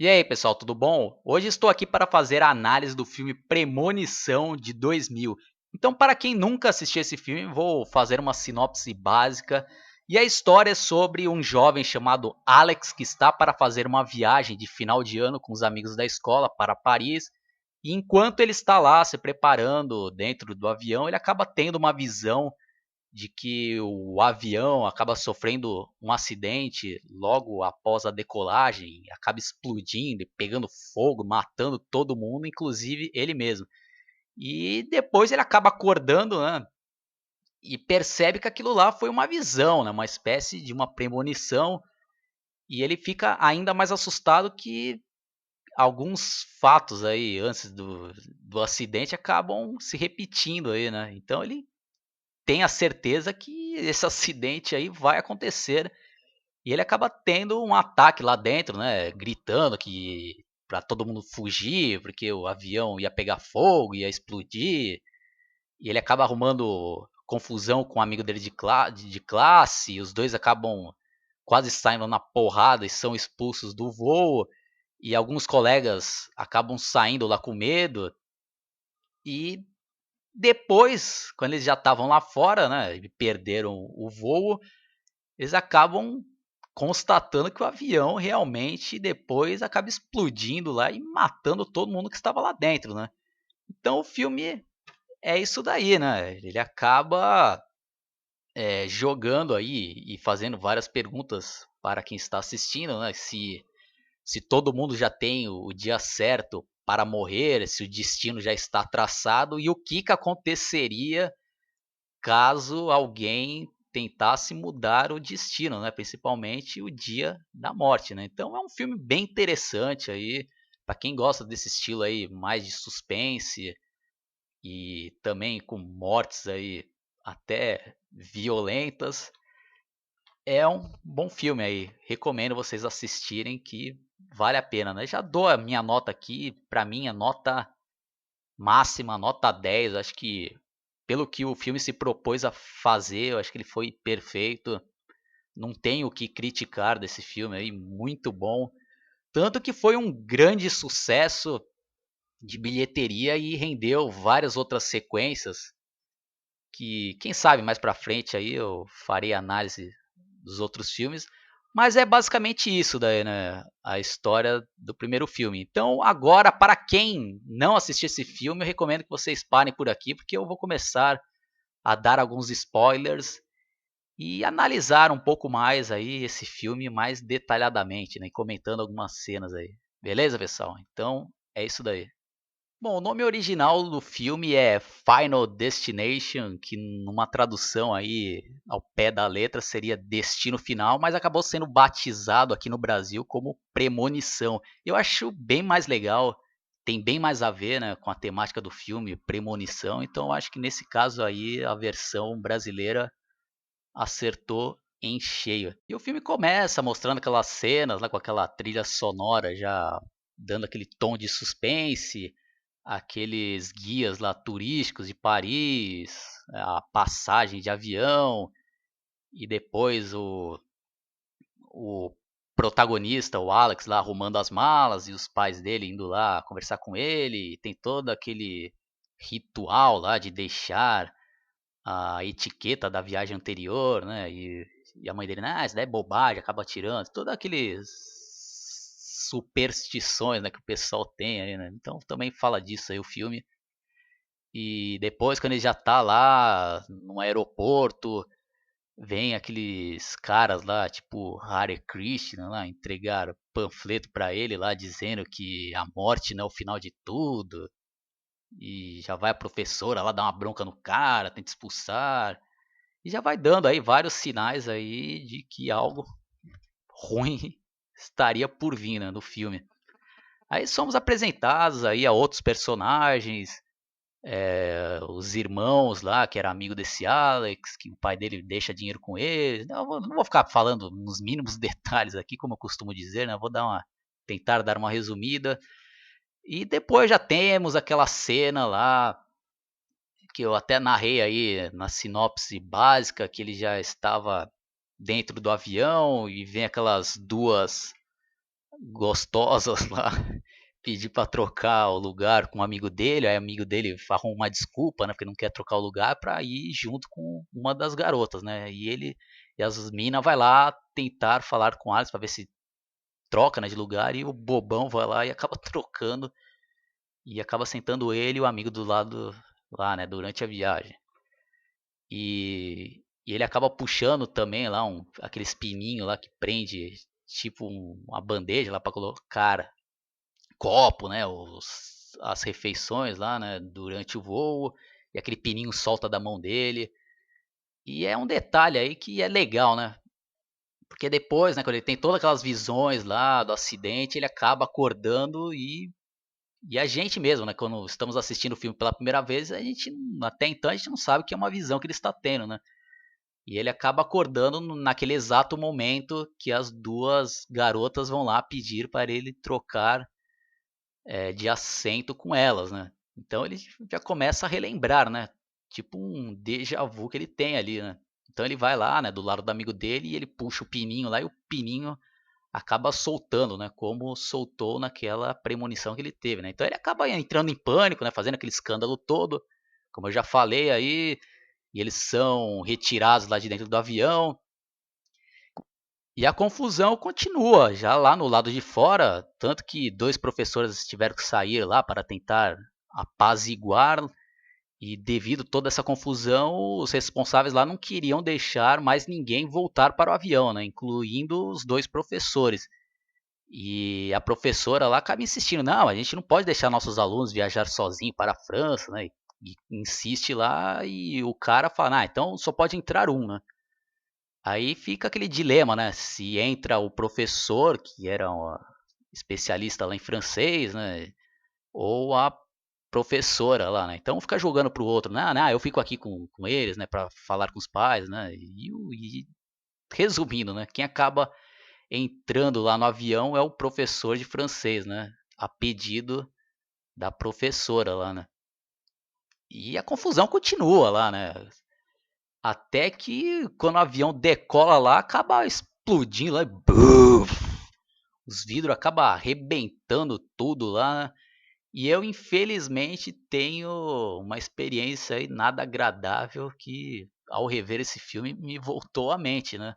E aí, pessoal, tudo bom? Hoje estou aqui para fazer a análise do filme Premonição de 2000. Então, para quem nunca assistiu esse filme, vou fazer uma sinopse básica. E a história é sobre um jovem chamado Alex que está para fazer uma viagem de final de ano com os amigos da escola para Paris. E enquanto ele está lá se preparando dentro do avião, ele acaba tendo uma visão de que o avião acaba sofrendo um acidente logo após a decolagem, acaba explodindo e pegando fogo, matando todo mundo, inclusive ele mesmo. E depois ele acaba acordando, né? E percebe que aquilo lá foi uma visão, né, uma espécie de uma premonição. E ele fica ainda mais assustado que alguns fatos aí antes do acidente acabam se repetindo aí, né? Então ele tem a certeza que esse acidente aí vai acontecer e ele acaba tendo um ataque lá dentro, né, gritando que para todo mundo fugir, porque o avião ia pegar fogo, ia explodir, e ele acaba arrumando confusão com um amigo dele de classe, e os dois acabam quase saindo na porrada e são expulsos do voo, e alguns colegas acabam saindo lá com medo, e depois, quando eles já estavam lá fora, né, e perderam o voo, eles acabam constatando que o avião realmente depois acaba explodindo lá e matando todo mundo que estava lá dentro, né? Então o filme é isso daí, né? Ele acaba jogando aí e fazendo várias perguntas para quem está assistindo, né? Se todo mundo já tem o dia certo para morrer, se o destino já está traçado e o que aconteceria caso alguém tentasse mudar o destino, né? Principalmente o dia da morte, né? Então é um filme bem interessante aí para quem gosta desse estilo aí mais de suspense e também com mortes aí até violentas. É um bom filme aí. Recomendo vocês assistirem que vale a pena, né? Já dou a minha nota aqui, para mim a nota máxima, nota 10. Acho que pelo que o filme se propôs a fazer, eu acho que ele foi perfeito. Não tenho o que criticar desse filme aí, muito bom. Tanto que foi um grande sucesso de bilheteria e rendeu várias outras sequências que, quem sabe, mais pra frente aí eu farei análise dos outros filmes. Mas é basicamente isso daí, né? A história do primeiro filme. Então, agora, para quem não assistiu esse filme, eu recomendo que vocês parem por aqui, porque eu vou começar a dar alguns spoilers e analisar um pouco mais aí esse filme mais detalhadamente, né, e comentando algumas cenas aí. Beleza, pessoal? Então, é isso daí. Bom, o nome original do filme é Final Destination, que numa tradução aí ao pé da letra seria Destino Final, mas acabou sendo batizado aqui no Brasil como Premonição. Eu acho bem mais legal, tem bem mais a ver, né, com a temática do filme, Premonição, então eu acho que nesse caso aí a versão brasileira acertou em cheio. E o filme começa mostrando aquelas cenas lá com aquela trilha sonora já dando aquele tom de suspense, aqueles guias lá turísticos de Paris, a passagem de avião e depois o protagonista, o Alex lá arrumando as malas e os pais dele indo lá conversar com ele, e tem todo aquele ritual lá de deixar a etiqueta da viagem anterior, né? E a mãe dele, isso daí é bobagem, acaba tirando. Todas aqueles superstições, né, que o pessoal tem aí, né? Então também fala disso aí o filme. E depois, quando ele já tá lá no aeroporto, vem aqueles caras lá, tipo Hare Krishna, lá, entregar panfleto pra ele lá, dizendo que a morte não é o final de tudo. E já vai a professora lá dar uma bronca no cara, tenta expulsar. E já vai dando aí vários sinais aí de que algo ruim estaria por vir, né, no filme. Aí somos apresentados aí a outros personagens, os irmãos lá, que era amigo desse Alex, que o pai dele deixa dinheiro com ele. Não vou ficar falando nos mínimos detalhes aqui, como eu costumo dizer, né? Vou tentar dar uma resumida. E depois já temos aquela cena lá que eu até narrei aí na sinopse básica, que ele já estava dentro do avião e vem aquelas gostosas lá, pedir pra trocar o lugar com um amigo dele, aí o amigo dele arruma uma desculpa, né, porque não quer trocar o lugar pra ir junto com uma das garotas, né? E as minas vai lá tentar falar com Alex pra ver se troca, né, de lugar e o bobão vai lá e acaba trocando e acaba sentando ele e o amigo do lado lá, né, durante a viagem. E ele acaba puxando também lá aqueles pininhos lá que prende tipo uma bandeja lá pra colocar copo, né, as refeições lá, né, durante o voo, e aquele pininho solta da mão dele. E é um detalhe aí que é legal, né? Porque depois, né, quando ele tem todas aquelas visões lá do acidente, ele acaba acordando e a gente mesmo, né, quando estamos assistindo o filme pela primeira vez, a gente até então a gente não sabe que é uma visão que ele está tendo, né? E ele acaba acordando naquele exato momento que as duas garotas vão lá pedir para ele trocar de assento com elas, né? Então ele já começa a relembrar, né? Tipo um déjà vu que ele tem ali, né? Então ele vai lá, né, do lado do amigo dele e ele puxa o pininho lá e o pininho acaba soltando, né? Como soltou naquela premonição que ele teve, né? Então ele acaba entrando em pânico, né? Fazendo aquele escândalo todo, como eu já falei aí, e eles são retirados lá de dentro do avião. E a confusão continua, já lá no lado de fora, tanto que dois professores tiveram que sair lá para tentar apaziguar, e devido a toda essa confusão, os responsáveis lá não queriam deixar mais ninguém voltar para o avião, né, incluindo os dois professores. E a professora lá acaba insistindo, não, a gente não pode deixar nossos alunos viajar sozinhos para a França, né? E insiste lá e o cara fala, ah, então só pode entrar um, né? Aí fica aquele dilema, né? Se entra o professor, que era um especialista lá em francês, né? Ou a professora lá, né? Então fica jogando pro outro, né? Ah, não, eu fico aqui com eles, né? Pra falar com os pais, né? E resumindo, né? Quem acaba entrando lá no avião é o professor de francês, né? A pedido da professora lá, né? E a confusão continua lá, né? Até que quando o avião decola lá, acaba explodindo lá. Os vidros acabam arrebentando tudo lá. E eu, infelizmente, tenho uma experiência aí nada agradável que, ao rever esse filme, me voltou à mente, né?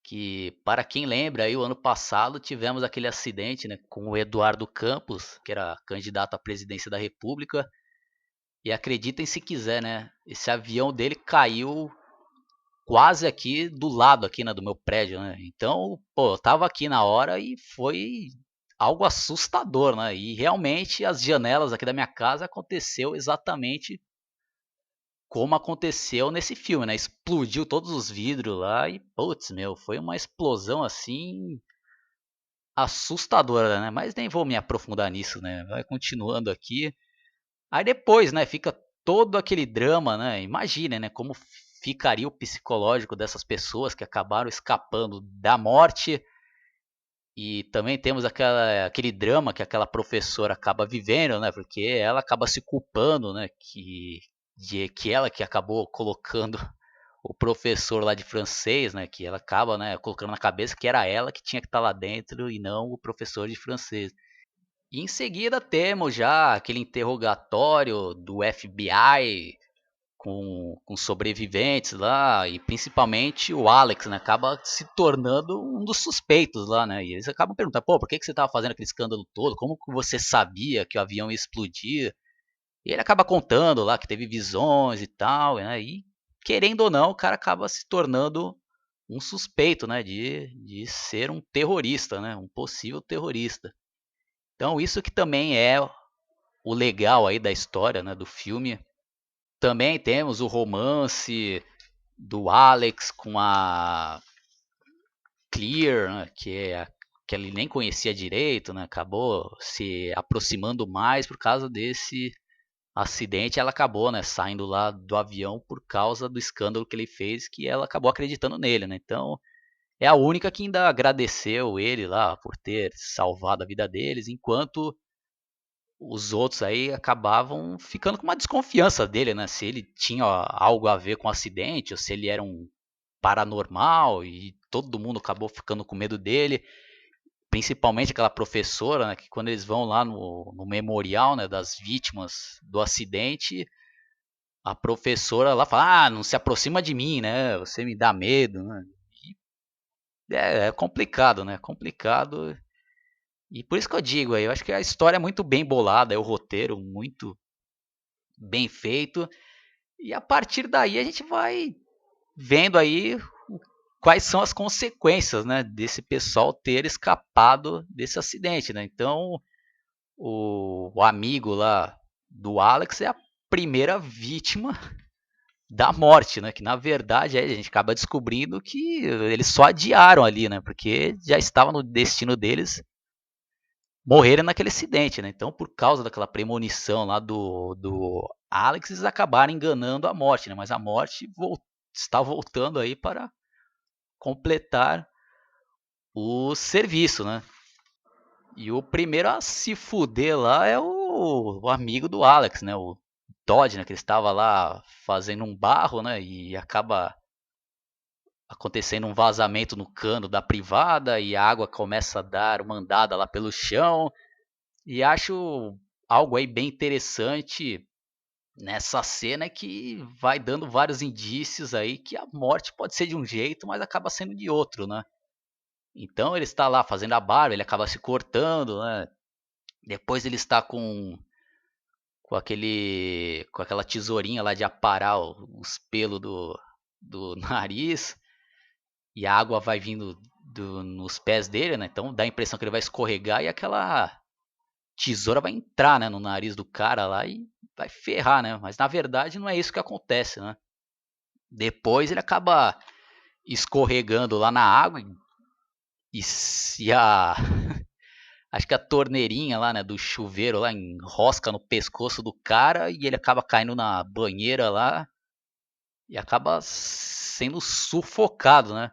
Que, para quem lembra, aí o ano passado tivemos aquele acidente, né, com o Eduardo Campos, que era candidato à presidência da República. E acreditem se quiser, né? Esse avião dele caiu quase aqui do lado aqui, né, do meu prédio, né? Então, pô, eu tava aqui na hora e foi algo assustador, né? E realmente as janelas aqui da minha casa aconteceu exatamente como aconteceu nesse filme, né? Explodiu todos os vidros lá e, putz, meu, foi uma explosão assim assustadora, né? Mas nem vou me aprofundar nisso, né? Vai continuando aqui. Aí depois, né, fica todo aquele drama, né? Imagine, né, como ficaria o psicológico dessas pessoas que acabaram escapando da morte. E também temos aquele drama que aquela professora acaba vivendo, né? Porque ela acaba se culpando, né? Que ela que acabou colocando o professor lá de francês, né? Que ela acaba, né, colocando na cabeça que era ela que tinha que estar lá dentro e não o professor de francês. E em seguida temos já aquele interrogatório do FBI com sobreviventes lá, e principalmente o Alex, né, acaba se tornando um dos suspeitos lá, né, e eles acabam perguntando, pô, por que você estava fazendo aquele escândalo todo, como que você sabia que o avião ia explodir, e ele acaba contando lá que teve visões e tal, né, e querendo ou não, o cara acaba se tornando um suspeito, né, de ser um terrorista, né, um possível terrorista. Então isso que também é o legal aí da história, né, do filme. Também temos o romance do Alex com a Clear, né, que ele nem conhecia direito, né, acabou se aproximando mais por causa desse acidente. Ela acabou, né, saindo lá do avião por causa do escândalo que ele fez, que ela acabou acreditando nele, né? Então é a única que ainda agradeceu ele lá por ter salvado a vida deles, enquanto os outros aí acabavam ficando com uma desconfiança dele, né? Se ele tinha algo a ver com o acidente, ou se ele era um paranormal, e todo mundo acabou ficando com medo dele. principalmente aquela professora, né, que quando eles vão lá no memorial, né, das vítimas do acidente, a professora lá fala, não se aproxima de mim, né, você me dá medo, né. É complicado, né, complicado. E por isso que eu digo aí, eu acho que a história é muito bem bolada, é o roteiro muito bem feito. E a partir daí a gente vai vendo aí quais são as consequências, né, desse pessoal ter escapado desse acidente, né? Então, o amigo lá do Alex é a primeira vítima da morte, né? Que na verdade a gente acaba descobrindo que eles só adiaram ali, né? Porque já estava no destino deles morrerem naquele acidente, né? Então, por causa daquela premonição lá do Alex, eles acabaram enganando a morte, né? Mas a morte está voltando aí para completar o serviço, né? E o primeiro a se fuder lá é o amigo do Alex, né? O Todd, né? Que ele estava lá fazendo um barro, né? E acaba acontecendo um vazamento no cano da privada e a água começa a dar uma andada lá pelo chão. E acho algo aí bem interessante nessa cena é que vai dando vários indícios aí que a morte pode ser de um jeito, mas acaba sendo de outro, né? Então ele está lá fazendo a barba, ele acaba se cortando, né? Depois ele está com aquela tesourinha lá de aparar os pelos do nariz e a água vai vindo nos pés dele, né? Então dá a impressão que ele vai escorregar e aquela tesoura vai entrar, né, no nariz do cara lá e vai ferrar, né? Mas na verdade não é isso que acontece, né? Depois ele acaba escorregando lá na água e se a acho que a torneirinha lá, né, do chuveiro lá enrosca no pescoço do cara e ele acaba caindo na banheira lá e acaba sendo sufocado, né?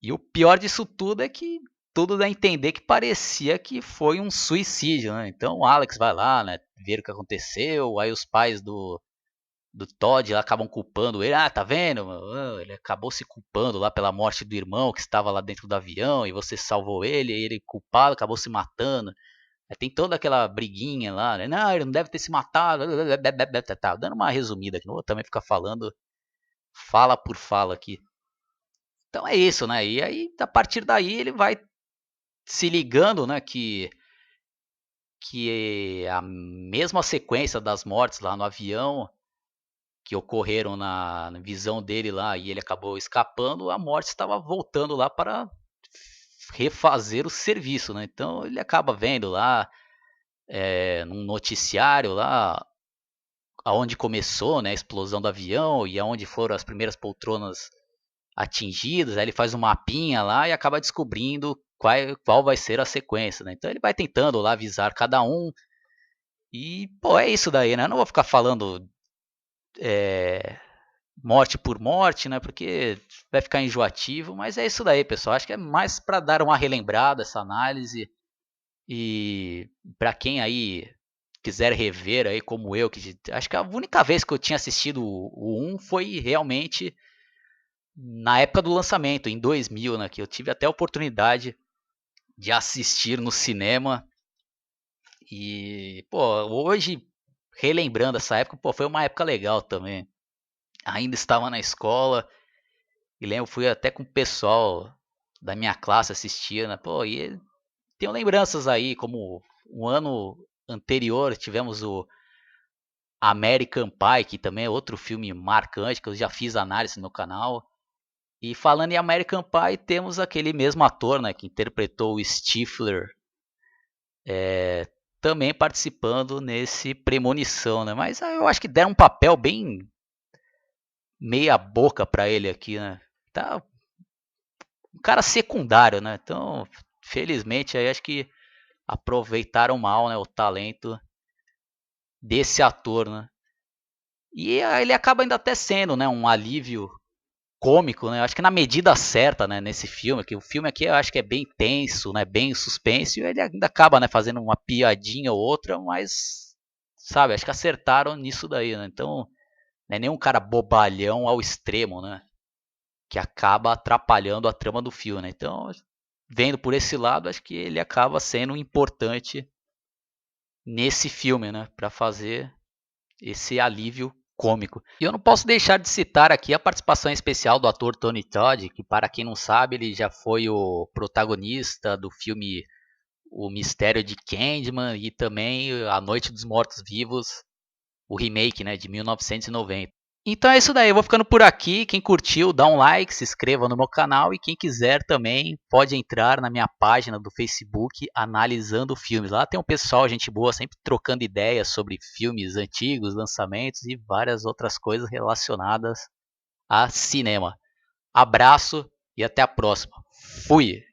E o pior disso tudo é que tudo dá a entender que parecia que foi um suicídio, né? Então o Alex vai lá, né, ver o que aconteceu, aí os pais do Todd lá acabam culpando ele. Ah, tá vendo? Ele acabou se culpando lá pela morte do irmão que estava lá dentro do avião e você salvou ele, e ele culpado acabou se matando. Aí tem toda aquela briguinha lá, né? Não, ele não deve ter se matado. Tá dando uma resumida aqui, não vou também ficar falando fala por fala aqui. Então é isso, né? E aí, a partir daí, ele vai se ligando, né, que a mesma sequência das mortes lá no avião que ocorreram na visão dele lá e ele acabou escapando, a morte estava voltando lá para refazer o serviço, né? Então ele acaba vendo lá num noticiário lá aonde começou, né, a explosão do avião e aonde foram as primeiras poltronas atingidas. Aí ele faz um mapinha lá e acaba descobrindo qual vai ser a sequência, né? Então ele vai tentando lá avisar cada um e, pô, é isso daí, né? Eu não vou ficar falando é, morte por morte, né? Porque vai ficar enjoativo, mas é isso daí, pessoal. Acho que é mais para dar uma relembrada essa análise e para quem aí quiser rever aí como eu, que acho que a única vez que eu tinha assistido o 1 foi realmente na época do lançamento, em 2000, né, que eu tive até a oportunidade de assistir no cinema e, pô, hoje relembrando essa época, pô, foi uma época legal também. Ainda estava na escola e lembro, fui até com o pessoal da minha classe assistir, né? Pô, e tenho lembranças aí, como um ano anterior tivemos o American Pie, que também é outro filme marcante, que eu já fiz análise no canal. E falando em American Pie, temos aquele mesmo ator, né, que interpretou o Stifler, também participando nesse Premonição, né? Mas eu acho que deram um papel bem meia boca pra ele aqui, né? Tá um cara secundário, né? Então, felizmente, aí acho que aproveitaram mal, né, o talento desse ator, né? E ele acaba ainda até sendo, né, um alívio cômico, né? Acho que na medida certa, né, nesse filme, que o filme aqui eu acho que é bem tenso, né, bem suspense, e ele ainda acaba, né, fazendo uma piadinha ou outra, mas sabe, acho que acertaram nisso daí, né? Então, não é nem um cara bobalhão ao extremo, né, que acaba atrapalhando a trama do filme, né? Então, vendo por esse lado, acho que ele acaba sendo importante nesse filme, né, para fazer esse alívio cômico. E eu não posso deixar de citar aqui a participação especial do ator Tony Todd, que para quem não sabe, ele já foi o protagonista do filme O Mistério de Candyman e também A Noite dos Mortos-Vivos, o remake, né, de 1990. Então é isso daí, eu vou ficando por aqui. Quem curtiu, dá um like, se inscreva no meu canal e quem quiser também pode entrar na minha página do Facebook Analisando Filmes. Lá tem um pessoal, gente boa, sempre trocando ideias sobre filmes antigos, lançamentos e várias outras coisas relacionadas a cinema. Abraço e até a próxima. Fui!